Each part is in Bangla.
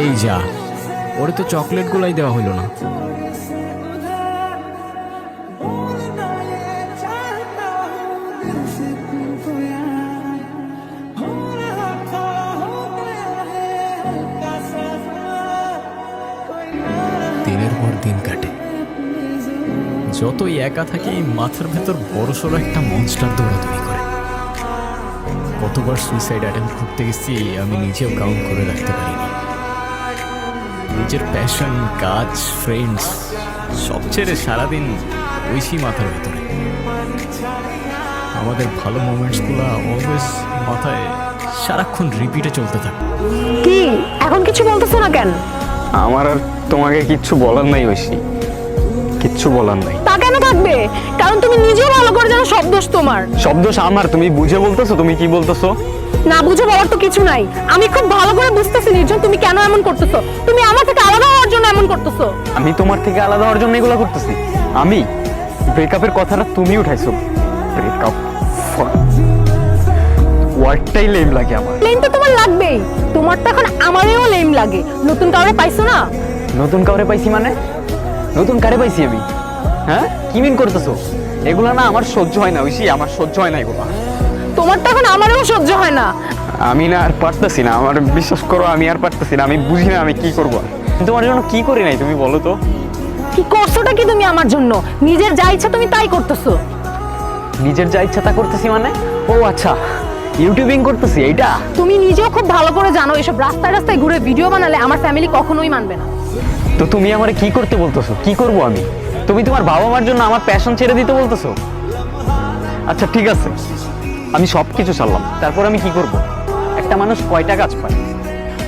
এই যা, ওরে তো চকলেটগুলাই দেওয়া হলো না। দিনের পর দিন কাটে, যতই একা থাকি মাথার ভেতর বড়সড় একটা মনস্টার দৌড়াদৌড়ি করে। কতবার সুইসাইড অ্যাটেম্প করতে গেছি আমি নিজেও কাউন্ট করে রাখতে পারিনি। নিজের প্যাশন, কাজ, ফ্রেন্ডস সব ছেড়ে সারাদিন ঐশী মাথার ভেতরে। আমাদের ভালো মোমেন্টসগুলো অলওয়েজ মাথায় সারাক্ষণ রিপিটে চলতে থাকে। কি এখন কিছু বলতেছো না কেন? আমার আর তোমাকে কিচ্ছু বলার নাই ঐশী, কিচ্ছু বলার নাই। তা কেন থাকবে? কারণ তুমি নিজেও ভালো করে জানো সব দোষ তোমার। সব দোষ আমার। তুমি বুঝে বলতেছো? তুমি কি বলতেছো? না বুঝে বলার তো কিছু নাই। আমি খুব ভালো করে বুঝতেছি নির্জন তুমি কেন এমন করতেছো। তুমি আমার থেকে আলাদা হওয়ার জন্য এমন করতেছো। আমি তোমার থেকে আলাদা হওয়ার জন্য এগুলো করতেছি? আমি ব্রেকআপের কথাটা তুমি উঠাইছো। ব্রেকআপ ওয়ার্ডটাই লেম লাগে আমার। লেম তো তোমার লাগবেই। তোমার তো এখন আমারও লেম লাগে। নতুন কাউরে পাইছো না? নতুন কাউরে পাইছি মানে? নতুন কারে পাইছি আমি? হ্যাঁ, কি মিন করতেছো? এগুলা না আমার সহ্য হয় না ঐশী, আমার সহ্য হয় না এগুলা। তোমার তো এখন আমারও সহ্য হয় না। আমি না আর পারতেছি না, আমার বিশ্বাস করো আমি আর পারতেছি না। আমি বুঝি না আমি কি করবো। তোমার জন্য কি করি নাই তুমি বলো তো? কি করছোটা কি তুমি আমার জন্য? নিজের যা ইচ্ছা তুমি তাই করতেছো। নিজের যা ইচ্ছা তা করতেছি মানে? ও আচ্ছা, ইউটিউবিং করতেছি এইটা? তুমি নিজেও খুব ভালো করে জানো এসব রাস্তায় রাস্তায় ঘুরে ভিডিও বানালে আমার ফ্যামিলি কখনোই মানবে না। তো তুমি আমারে কি করতে বলতেছো? কি করব আমি? তুমি তোমার বাবা মার জন্য আমার প্যাশন ছেড়ে দিতে বলতেছো? আচ্ছা ঠিক আছে, আমি সব কিছু ছাড়লাম, তারপর আমি কি করব? একটা মানুষ কয়টা কাজ পায়?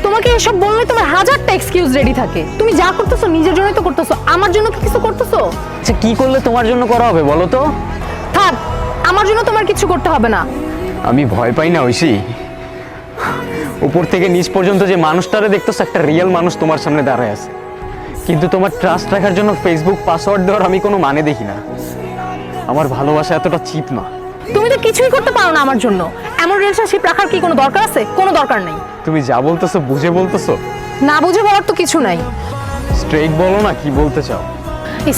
তোমাকে এসব বললে তোমার হাজারটা এক্সকিউজ রেডি থাকে। তুমি যা করতেছো নিজের জন্যই তো করতেছো, আমার জন্য কি কিছু করতেছো? আচ্ছা কি করলে তোমার জন্য করা হবে বলো তো? থাক, আমার জন্য তোমার কিছু করতে হবে না। আমি ভয় পাই না ঐশী। উপর থেকে নিচ পর্যন্ত যে মানুষটারে দেখতেছো, একটা রিয়েল মানুষ তোমার সামনে দাঁড়ায় আছে। কিন্তু তোমার ট্রাস্ট রাখার জন্য ফেসবুক পাসওয়ার্ড দেওয়ার আমি কোনো মানে দেখি না। আমার ভালোবাসা এতটা চিপ না। তুমি তো কিছুই করতে পারো না আমার জন্য। এমন রিলেশনশিপ রাখার কি কোনো দরকার আছে? কোনো দরকার নেই। তুমি যা বলতেছো বুঝে বলতেছো? না বুঝে বলার তো কিছু নাই। স্ট্রেইট বলো না কি বলতে চাও।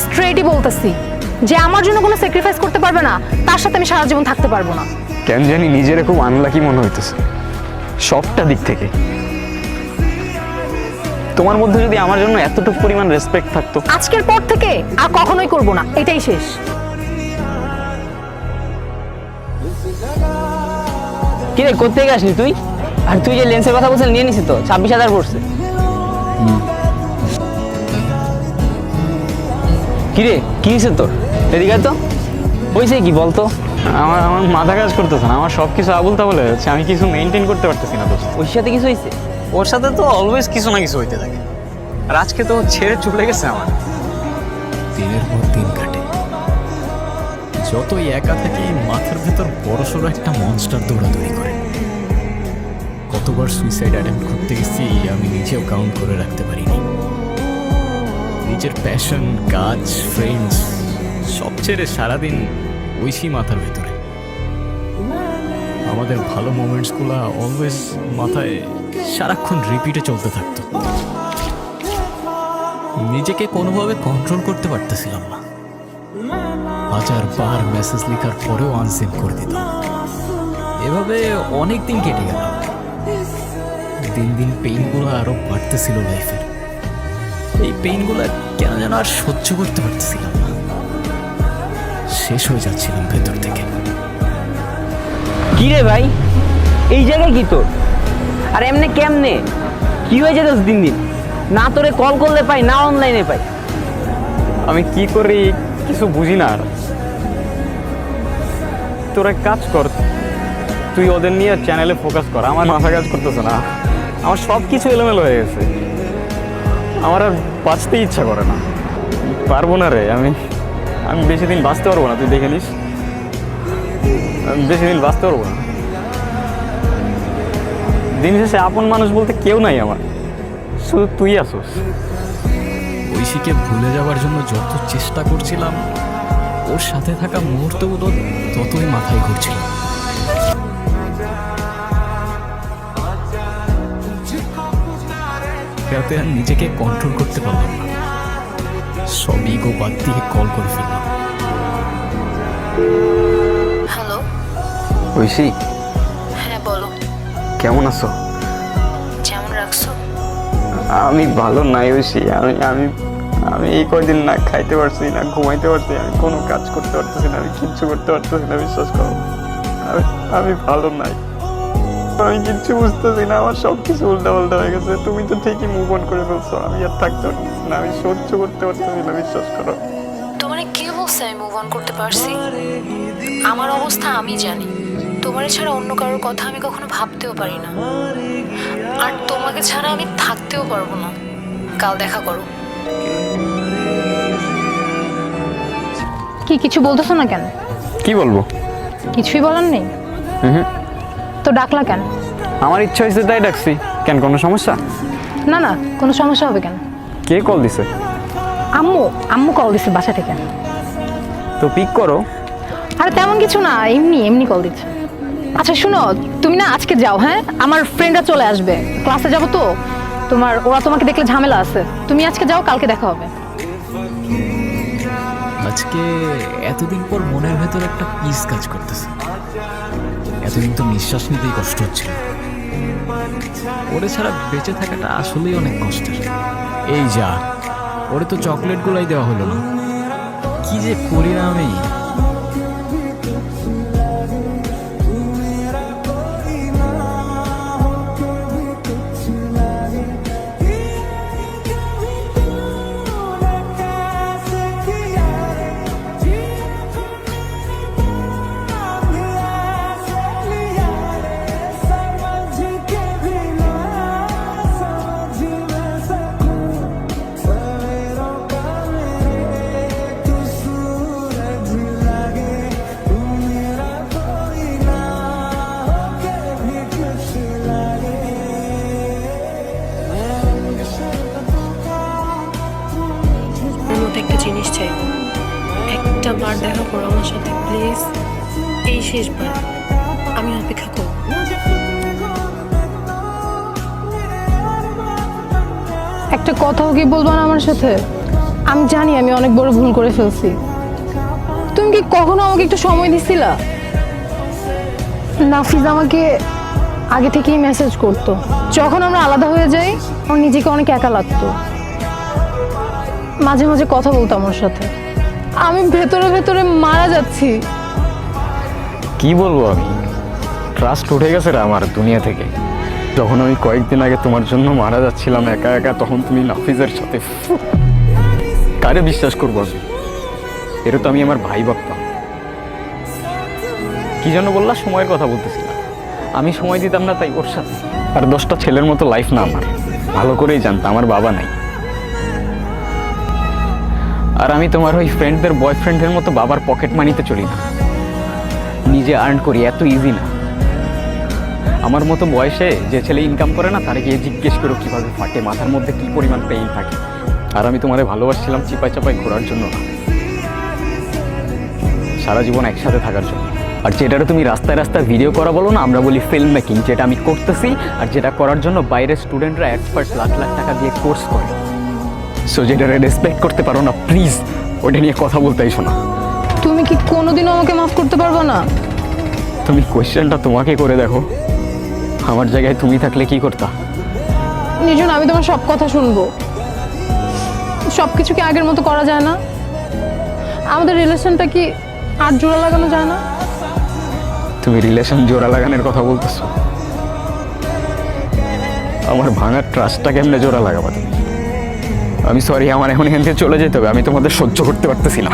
স্ট্রেটই বলতেছি, যে আমার জন্য কোনো স্যাক্রিফাইস করতে পারবে না তার সাথে আমি সারা জীবন থাকতে পারবো না। কেন জানি নিজের খুব আনলাকি মনে হইতেছে সবটা দিক থেকে। তোমার মধ্যে যদি আমার জন্য এতটুকু পরিমাণ রেসপেক্ট থাকতো। আজকের পর থেকে আর কখনোই করবো না, এটাই শেষ। কিরে কোথেকে আসলি তুই? আর তুই যে লেন্সের কথা বলছিস নিয়ে নিছিস তো 26,000 পড়ছে। কিরে কি হয়েছে তোর? এদিকে আয় তো, হয়েছে কি বলতো? আমার আমার মাথা কাজ করতেছে না, আমার সব কিছু আবুল তাবুল হয়ে যাচ্ছে। আমি কিছু মেনটেন করতে পারতেছি না দোস্ত। ওর সাথে কিছু হয়েছে? ওর সাথে তো অলওয়েজ কিছু না কিছু হইতে থাকে, আর আজকে তো ছেড়ে চলে গেছে আমার। দিনের পর দিন কাটে, যতই একা থাকি মাথার ভেতর বড়সড় একটা মনস্টার দৌড়াদৌড়ি করে। কতবার সুইসাইড অ্যাটেম্প করতে গেছি আমি নিজেও কাউন্ট করে রাখতে পারিনি। নিজের প্যাশন, কাজ, ফ্রেন্ডস সব ছেড়ে সারাদিন ঐশী মাথার ভেতরে। আমাদের ভালো মোমেন্টসগুলো অলওয়েজ মাথায় সারাক্ষণ রিপিটে চলতে থাকতো। নিজেকে কোনোভাবে কন্ট্রোল করতে পারতেছিলাম না। হাজার বার মেসেজ লেখার পরেও আনসেন্ড করে দিতাম। এভাবে অনেক দিন কেটে গেল। দিন দিন পেইনগুলো আরো বাড়তেছিল লাইফের। এই পেইনগুলো কেন যেন আর সহ্য করতে পারতেছিলাম না। শেষ হয়ে যাচ্ছিলাম ভেতর থেকে। কি রে ভাই, এই জায়গায় কি তোর? আর এমনি কেমনে কি হয়ে যেত দিন দিন? না তোরে কল করলে পাই, না অনলাইনে পাই। আমি কি করি কিছু বুঝি না। আর তোর এক কাজ কর, তুই ওদের নিয়ে চ্যানেলে ফোকাস কর। আমার মাথা কাজ করতেছে না, আমার সব কিছু এলোমেলো হয়ে গেছে। আমার আর বাঁচতে ইচ্ছা করে না। পারবো না রে, আমি বেশি দিন বাঁচতে পারবো না। তুই দেখে নিস, আমি বেশি দিন বাঁচতে পারবো না। দিন শেষে আপন মানুষ বলতে কেউ নাই আমার, শুধু তুই আসোস। ঐশীকে ভুলে যাওয়ার জন্য যত চেষ্টা করছিলাম, ওর সাথে থাকা মুহূর্তগুলো ততই মাথায় ঘুরছিল। রাতে আর নিজেকে কন্ট্রোল করতে পারলাম না, সব ইগো বাদ দিয়ে কল করে ফেললাম। হ্যালো, ঐশী, হ্যাঁ বলো, কেমন আছো? যেমন রাখছো। আমি ভালো নাই ঐশী। আমি আমি আমি এই কয়দিন না খাইতে পারছি না, ঘুমাইতে পারছি, আমি কোনো কাজ করতে পারতেছি না, আমি কিচ্ছু করতে পারতেছি না, বিশ্বাস করো। আমি ভালো নাই, আমি কিচ্ছু বুঝতেছি না, আমার সব কিছু উল্টা পাল্টা হয়ে গেছে। তুমি তো ঠিকই মুভ অন করে ফেলছো, আমি আর থাকতে পারতেছি না, আমি সহ্য করতে পারতেছি না, বিশ্বাস করো। তোমারে কে বলছে আমি মুভ অন করতে পারছি? আমার অবস্থা আমি জানি। তোমারে ছাড়া অন্য কারোর কথা আমি কখনো ভাবতেও পারি না, আর তোমাকে ছাড়া আমি থাকতেও পারবো না। কাল দেখা করো। কি কিছু বলতেছো না কেন? কি বলবো? কিছুই বলার নেই? তো ডাকলা কেন? আমার ইচ্ছা হয়েছে তাই ডাকছি। কেন, কোনো সমস্যা? না না, কোনো সমস্যা হবে কেন? কে কল দিছে? আম্মু আম্মু কল দিছে বাসা থেকে। তো পিক করো। আরে তেমন কিছু না, এমনি এমনি কল দিচ্ছে। আচ্ছা শুনো, তুমি না আজকে যাও, হ্যাঁ? আমার ফ্রেন্ডরা চলে আসবে, ক্লাসে যাবো তো, ওরা তোমাকে দেখলে ঝামেলা আছে। তুমি আজকে যাও, কালকে দেখা হবে। আজকে এতদিন পর মনের ভেতর একটা পিস কাজ করতেছে। এতদিন তো নিঃশ্বাস নিতেই কষ্ট হচ্ছিল। ওরে ছাড়া বেঁচে থাকাটা আসলেই অনেক কষ্টের। এই যা, ওরে তো চকলেট গুলাই দেওয়া হলো না, কি যে করি না আমি। একটা জিনিস চাই, একটা বার দেখা করো আমার সাথে প্লিজ, এই শেষবার। আমি অপেক্ষা করব। একটা কথাও কি বলবো না আমার সাথে? আমি জানি আমি অনেক বড় ভুল করে ফেলছি। তুমি কি কখনো আমাকে একটু সময় দিছিলা? নাফিজ আমাকে আগে থেকেই মেসেজ করতো, যখন আমরা আলাদা হয়ে যাই আমার নিজেকে অনেক একা লাগতো। মাঝে মাঝে কথা বলতাম ওর সাথে। আমি ভেতরে ভেতরে মারা যাচ্ছি। কি বলবো, আমি ট্রাস্ট উঠে গেছে রে আমার দুনিয়া থেকে। যখন আমি কয়েকদিন আগে তোমার জন্য মারা যাচ্ছিলাম একা একা, তখন তুমি নাফিজের সাথে। কারে বিশ্বাস করবো আমি? এটা তো আমি আমার ভাই ভাবতাম। কি যেন বললা, সময়ের কথা বলতেছিলাম। আমি সময় দিতাম না তাই ওর সাথে। আর 10টা ছেলের মতো লাইফ না আমার, ভালো করেই জানতাম আমার বাবা নাই। আর আমি তোমার ওই ফ্রেন্ডদের বয়ফ্রেন্ডের মতো বাবার পকেট মানিতে চলি না, নিজে আর্ন করি, এত ইজি না। আমার মতো বয়সে যে ছেলে ইনকাম করে না, তারা গিয়ে জিজ্ঞেস করো কীভাবে ফাটে, মাথার মধ্যে কী পরিমাণ পেইন থাকে। আর আমি তোমারে ভালোবাসছিলাম চিপাই চাপাই ঘোরার জন্য না, সারা জীবন একসাথে থাকার জন্য। আর যেটারও তুমি রাস্তায় রাস্তায় ভিডিও করা বলো না, আমরা বলি ফিল্ম মেকিং, যেটা আমি করতেছি। আর যেটা করার জন্য বাইরের স্টুডেন্টরা এক্সপার্ট লাখ লাখ টাকা দিয়ে কোর্স করে। সো যেটারে রেসপেক্ট করতে পারো না, প্লিজ ওটা নিয়ে কথা বলতে এসো না। তুমি কি কোনোদিনও আমাকে মাফ করতে পারবে না? তুমি কোয়েশ্চেনটা তোমাকে করে দেখো, আমার জায়গায় তুমি থাকলে কি করতা? নির্জন, আমি তোমার সব কথা শুনবো। সব কিছু কি আগের মতো করা যায় না? আমাদের রিলেশনটা কি আর জোড়া লাগানো যায় না? তুমি রিলেশন জোড়া লাগানোর কথা বলতেছো? আমার ভাঙার ট্রাস্টটা কেমনে জোড়া লাগাবা তুমি? আমি সরি, আমার এখন এখান থেকে চলে যেতে হবে, আমি তোমাদের সহ্য করতে পারতেছি না।